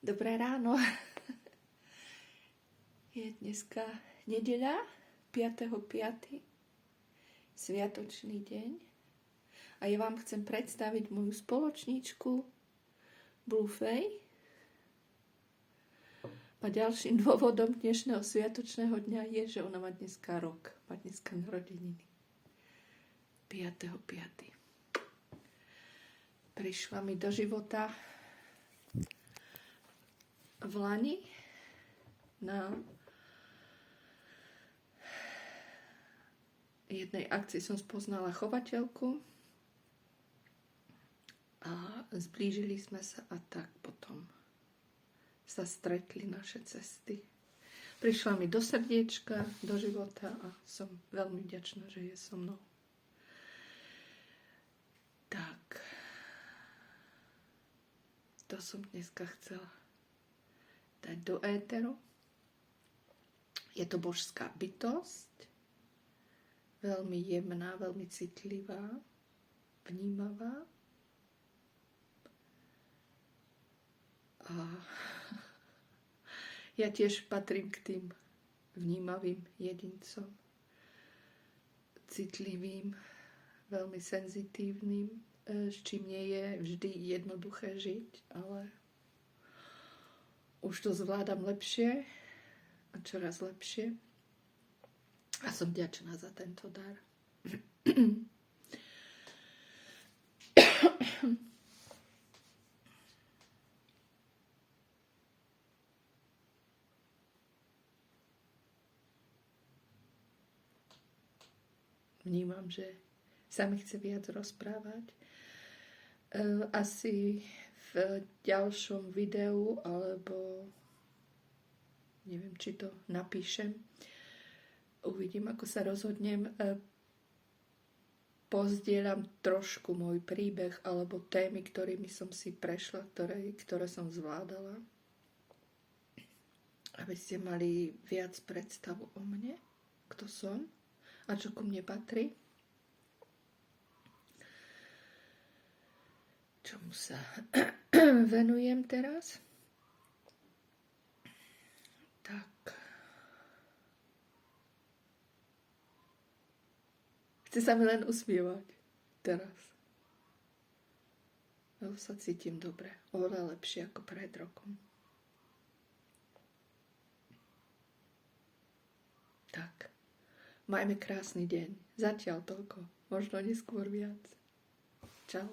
Dobré ráno. Je dneska nedeľa, 5.5. Sviatočný deň. A ja vám chcem predstaviť moju spoločníčku Bluefej. A ďalším dôvodom dnešného sviatočného dňa je, že ona má dneska rok. Má dneska narodeniny. 5.5. Prišla mi do života v lani na jednej akcii som spoznala chovateľku a zblížili sme sa a tak potom sa stretli naše cesty. Prišla mi do srdiečka, do života a som veľmi vďačná, že je so mnou. Tak, to som dneska chcela dať do éteru. Je to božská bytosť, veľmi jemná, veľmi citlivá, vnímavá. A ja tiež patrím k tým vnímavým jedincom, citlivým, veľmi senzitívnym, s čím nie je vždy jednoduché žiť, ale už to zvládam lepšie a čoraz lepšie. A som vďačná za tento dar. Vnímam, že sa mi chce viac rozprávať. Asi v ďalšom videu, alebo neviem, či to napíšem. Uvidím, ako sa rozhodnem. Pozdieľam trošku môj príbeh alebo témy, ktorými som si prešla, ktoré som zvládala. Aby ste mali viac predstavu o mne, kto som a čo ku mne patrí. Čomu sa venujem teraz. Tak. Chce sa mi len usmievať teraz. Lebo sa cítim dobre. Oveľa lepšie ako pred rokom. Tak. Majme krásny deň. Zatiaľ toľko. Možno neskôr viac. Čau.